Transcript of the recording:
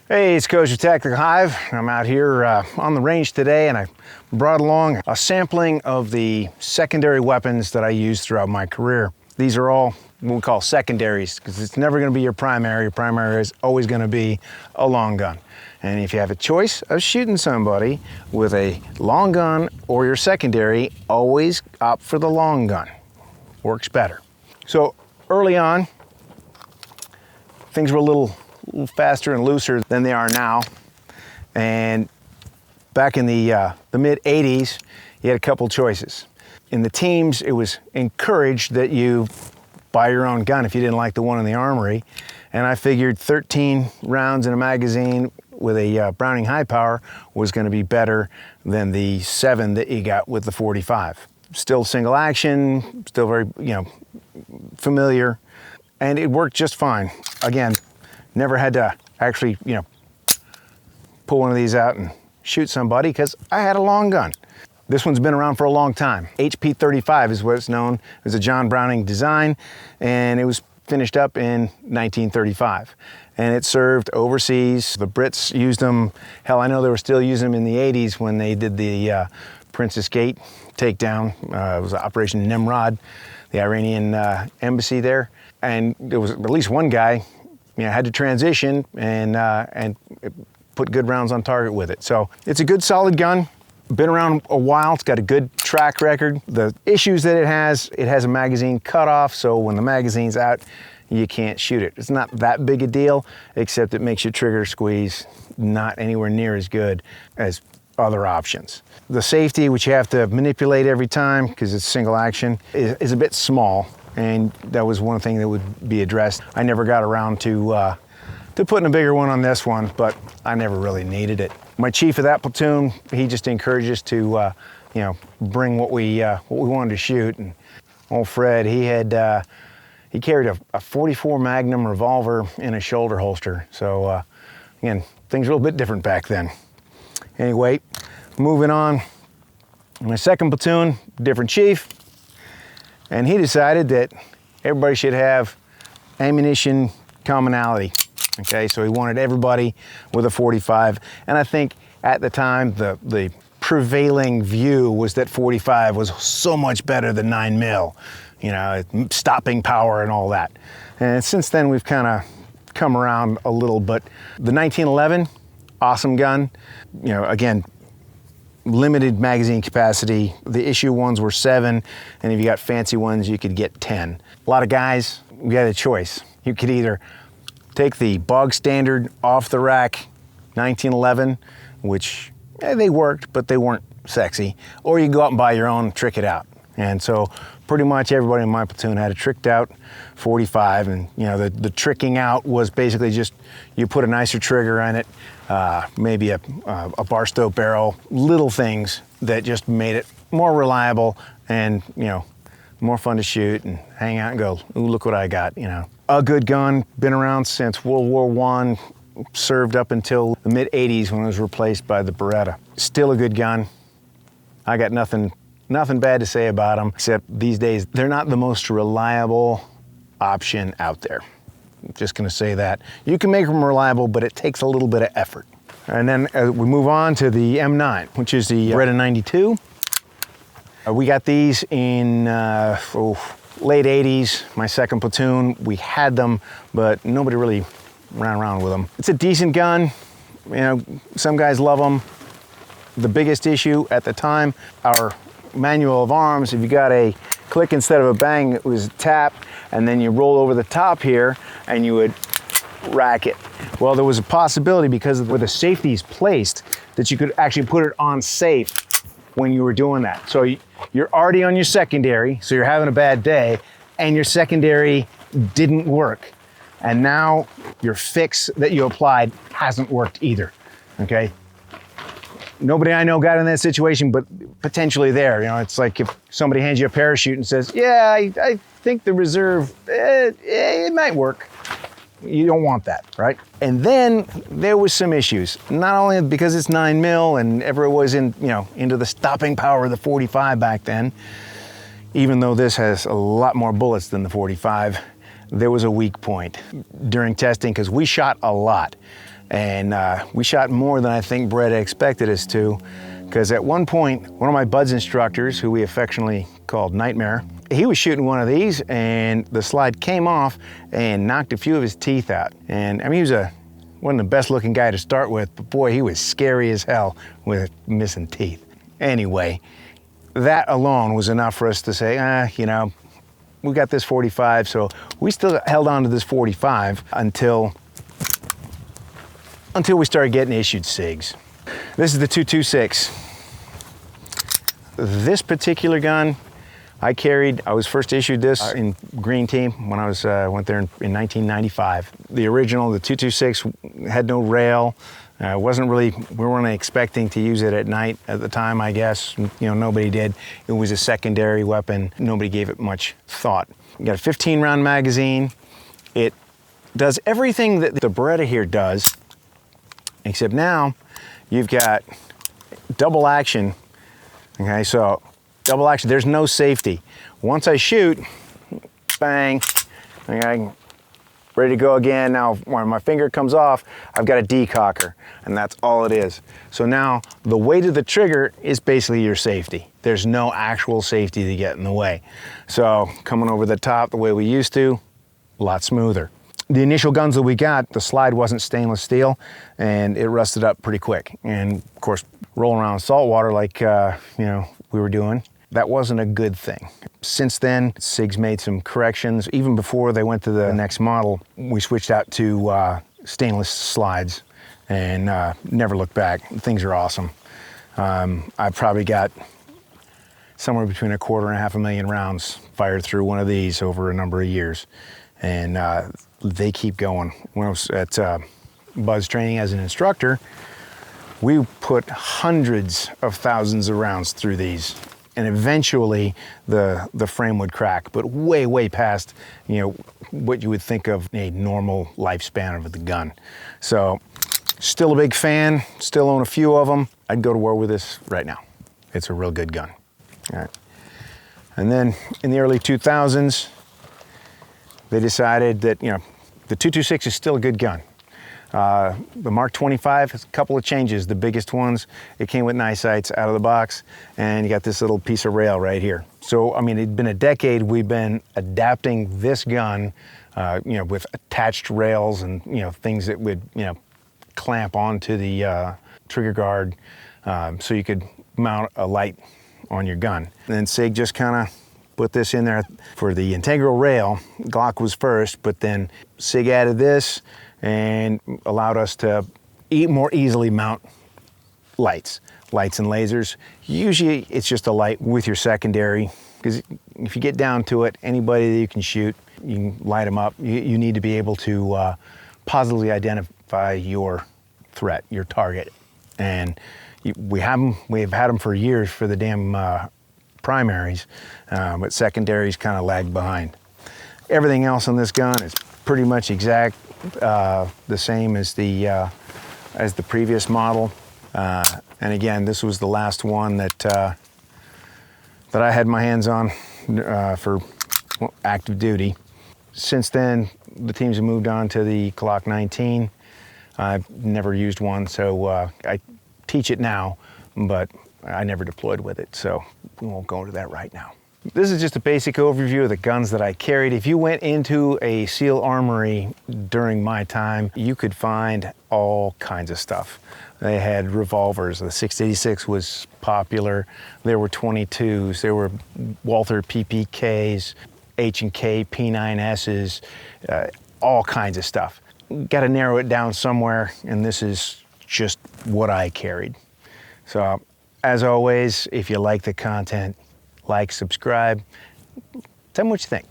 Hey, it's Coach with Tactical Hyve. I'm out here on the range today, and I brought along a sampling of the secondary weapons that I used throughout my career. These are all what we call secondaries, because it's never going to be your primary. Your primary is always going to be a long gun. And if you have a choice of shooting somebody with a long gun or your secondary, always opt for the long gun. Works better. So early on, things were a little faster and looser than they are now. And back in the mid 80s, you had a couple choices. In the teams, it was encouraged that you buy your own gun if you didn't like the one in the armory. And I figured 13 rounds in a magazine with a Browning high power was going to be better than the 7 that you got with the 45. Still single action, still very, familiar, and it worked just fine. Again, never had to actually, pull one of these out and shoot somebody because I had a long gun. This one's been around for a long time. HP 35 is what it's known. It was a John Browning design, and it was finished up in 1935. And it served overseas. The Brits used them. Hell, I know they were still using them in the 80s when they did the Princess Gate takedown. It was Operation Nimrod, the Iranian embassy there. And there was at least one guy had to transition and put good rounds on target with it. So it's a good solid gun. Been around a while. It's got a good track record. The issues that it has a magazine cutoff, so when the magazine's out, you can't shoot it. It's not that big a deal, except it makes your trigger squeeze not anywhere near as good as other options. The safety, which you have to manipulate every time because it's single action, is a bit small. And that was one thing that would be addressed. I never got around to putting a bigger one on this one, but I never really needed it. My chief of that platoon, he just encouraged us to, bring what we wanted to shoot. And old Fred, he carried a 44 Magnum revolver in a shoulder holster. So again, things were a little bit different back then. Anyway, moving on. My second platoon, different chief. And he decided that everybody should have ammunition commonality. Okay, so he wanted everybody with a 45. And I think at the time, the prevailing view was that 45 was so much better than 9mm, stopping power and all that. And since then, we've kind of come around a little, but the 1911, awesome gun. Again, limited magazine capacity. The issue ones were 7, and if you got fancy ones, you could get 10. A lot of guys, we had a choice. You could either take the bog standard off the rack 1911, which they worked, but they weren't sexy, or you go out and buy your own, trick it out. And so pretty much everybody in my platoon had a tricked out 45, and the tricking out was basically just you put a nicer trigger on it, maybe a Barstow barrel, little things that just made it more reliable and more fun to shoot and hang out and go, ooh, look what I got. A good gun, been around since World War I, served up until the mid 80s when it was replaced by the Beretta. Still a good gun. I got nothing bad to say about them, except these days they're not the most reliable option out there. I'm just gonna say that. You can make them reliable, but it takes a little bit of effort. And then we move on to the M9, which is the Beretta 92. We got these in late 80s, my second platoon. We had them, but nobody really ran around with them. It's a decent gun. Some guys love them. The biggest issue at the time, our manual of arms, if you got a click instead of a bang, it was a tap, and then you roll over the top here and you would rack it. Well, there was a possibility, because of where the safety is placed, that you could actually put it on safe when you were doing that. So you're already on your secondary, so you're having a bad day, and your secondary didn't work. And now your fix that you applied hasn't worked either, okay? Nobody I know got in that situation, but potentially there. It's like if somebody hands you a parachute and says, yeah, I think the reserve, it might work. You don't want that, right? And then there was some issues, not only because it's 9mm and everyone was into the stopping power of the 45 back then, even though this has a lot more bullets than the 45, there was a weak point during testing, because we shot a lot. And we shot more than I think Brett expected us to, because at one point, one of my buds instructors, who we affectionately called Nightmare, he was shooting one of these and the slide came off and knocked a few of his teeth out. And I mean, he wasn't the best looking guy to start with, but boy, he was scary as hell with missing teeth. Anyway, that alone was enough for us to say, you know, we got this 45, so we still held on to this 45 until we started getting issued SIGs. This is the 226. This particular gun I was first issued this in Green Team when I went there in 1995. The original, the 226, had no rail. We weren't expecting to use it at night at the time, I guess. You know, nobody did. It was a secondary weapon. Nobody gave it much thought. You got a 15-round magazine. It does everything that the Beretta here does, except now you've got double action. Okay, so double action, there's no safety. Once I shoot, bang, okay, ready to go again. Now, when my finger comes off, I've got a decocker, and that's all it is. So now, the weight of the trigger is basically your safety. There's no actual safety to get in the way. So, coming over the top the way we used to, a lot smoother. The initial guns that we got, the slide wasn't stainless steel, and it rusted up pretty quick. And of course, rolling around in salt water like you know, we were doing, that wasn't a good thing. Since then, SIG's made some corrections. Even before they went to the next model, we switched out to stainless slides and never looked back. Things are awesome. I've probably got somewhere between 1/4 and 500,000 rounds fired through one of these over a number of years. And they keep going. When I was at Buzz training as an instructor, we put hundreds of thousands of rounds through these. And eventually the frame would crack, but way past, you know, what you would think of a normal lifespan of the gun. So still a big fan, still own a few of them. I'd go to war with this right now. It's a real good gun. All right. And then in the early 2000s, they decided that, you know, the 226 is still a good gun. The Mark 25 has a couple of changes. The biggest ones, it came with nice sights out of the box, and you got this little piece of rail right here. So, I mean, it'd been a decade we've been adapting this gun, you know, with attached rails and, you know, things that would, you know, clamp onto the trigger guard so you could mount a light on your gun. And then SIG just kind of put this in there for the integral rail. Glock was first, but then SIG added this and allowed us to more easily mount lights and lasers. Usually it's just a light with your secondary, because if you get down to it, anybody that you can shoot, you can light them up. You need to be able to positively identify your threat, your target. And we've had them for years for the damn primaries, but secondaries kind of lag behind. Everything else on this gun is pretty much exact, the same as the previous model. And again, this was the last one that I had my hands on for active duty. Since then, the teams have moved on to the Coch 19. I've never used one, so I teach it now, but I never deployed with it, so we won't go into that right now. This is just a basic overview of the guns that I carried. If you went into a SEAL armory during my time, you could find all kinds of stuff. They had revolvers. The 686 was popular. There were 22s. There were Walther PPKs, H&K P9Ss, all kinds of stuff. Got to narrow it down somewhere, and this is just what I carried. So, as always, if you like the content, like, subscribe, tell me what you think.